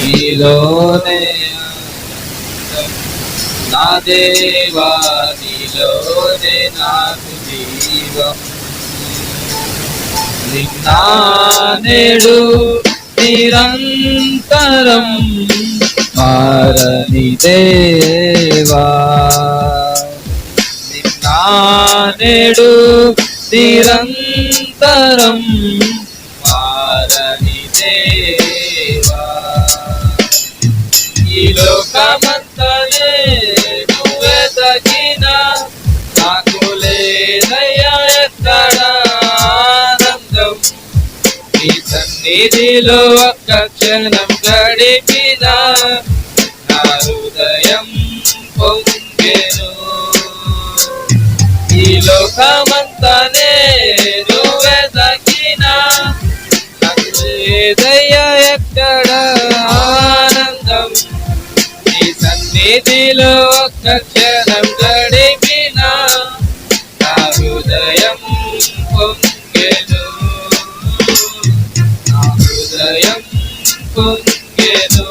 నీలోనే నా దేవా నీలోనే నాకు జీవం నిన్న నేడు నిరంతరం మారని దేవా నిన్న నేడు నిరంతరం మారని దేవా ఈ లోకమంతనే నువ్వే తగిన నాకు లేదయ్యా ఎక్కడ ఆనందం నీ సన్నిధిలో ఒక్క క్షణం గడిపిన నా హృదయం పొంగెను ఈ లోకమంతనే నువ్వే తగిన నాకు లేదయ్యా ఎక్కడ ఆనందం నీ సన్నిధిలో ఒక్క క్షణం గడిపిన నా హృదయం పొంగెను నా హృదయం పొంగెను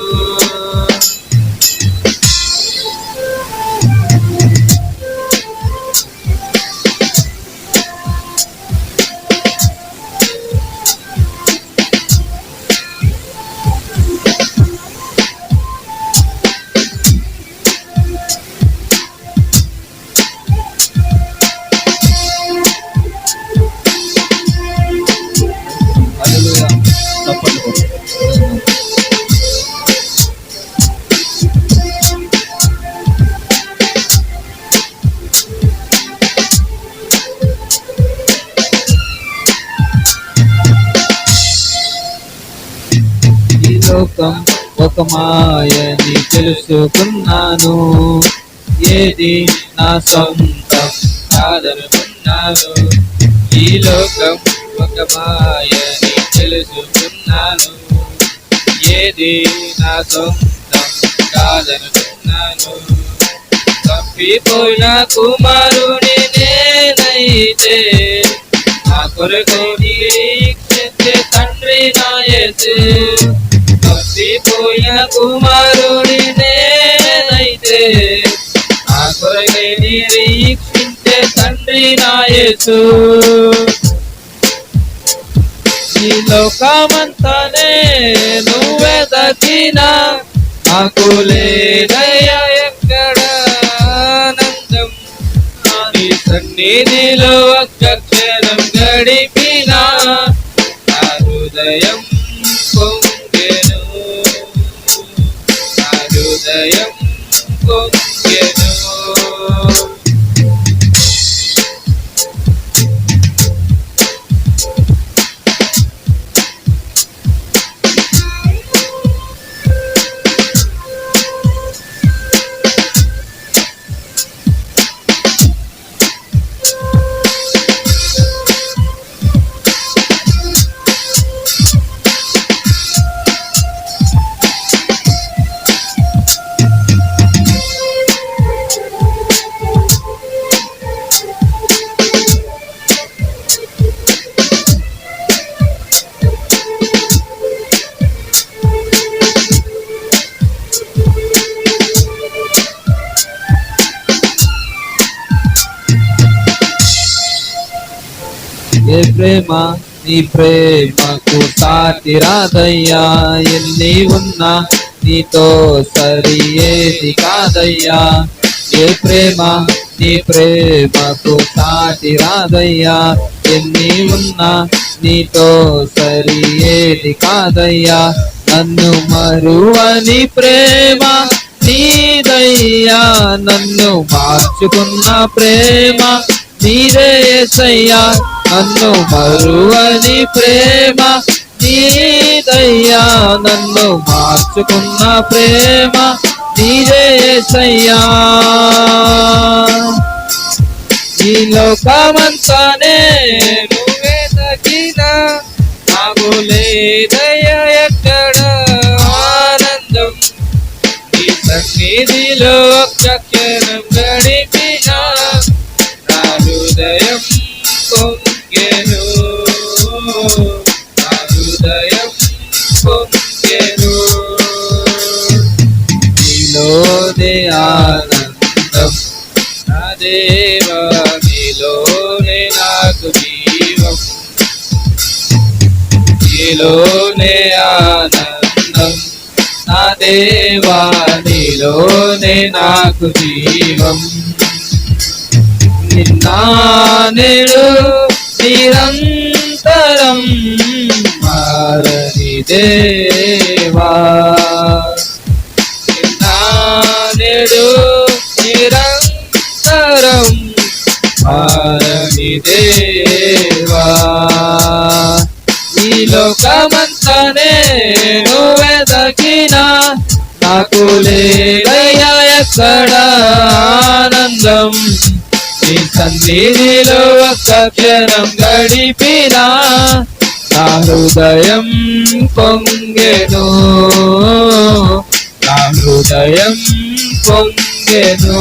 లోకం ఒక మాయని తెలుసుకున్నాను ఏది నా సొంతం కాదనుకున్నాను ఈ లోకం ఒక మాయని తెలుసుకున్నాను ఏది నా సొంతం కాదనుకున్నాను తప్పిపోయిన కుమారుని నేనైతే నా కొరకు నిరీక్షించే తండ్రి నా యేసు తప్పిపోయిన కుమారుని నేనైతే నా కొరకై నిరీక్షించే తండ్రి నా యేసు ఈ లోకమంతనే నువ్వే తగిన నాకు లేదయ్యా ఎక్కడ ఆనందం నీ సన్నిధిలో ఒక్క క్షణం గడిపిన నా హృదయం పొంగెను నా హృదయం పొంగెను ఏ ప్రేమ నీ ప్రేమకు సాటి రాదయ్యా ఎన్ని ఉన్నా నీతో సరి ఏది కాదయ్యా ఏ ప్రేమ నీ ప్రేమకు సాటి రాదయ్యా ఎన్ని ఉన్నా నీతో సరి ఏది కాదయ్యా నన్ను మరువని ప్రేమ నీదయ్యా నన్ను మార్చుకున్న ప్రేమ నీదే యేసయ్యా నన్ను మరువని ప్రేమ నీదయ్యా నన్ను మార్చుకున్న ప్రేమ నీదే యేసయ్యా ఈ లోకమంతానే నువ్వే తగిన నాకు లేదయ్యా ఎక్కడ ఆనందం నీ సన్నిధిలో ఒక్క క్షణం గడిపిన నా హృదయం పొంగెను నా హృదయం పొంగెను ఆనందం నా దేవా నీలోనే నాకు జీవం నీలోనే ఆనందం నా దేవా నీలోనే నాకు జీవం నిన్న నేడు నిరంతరం మారని దేవా నిన్న నేడు నిరంతరం మారని దేవా ఈ లోకమంతా నేను వెదకినా నాకు లేదయ్యా ఎక్కడ ఆనందం నీ సన్నిధిలో ఒక్క క్షణం గడిపినా నా హృదయం పొంగెను నా హృదయం పొంగెను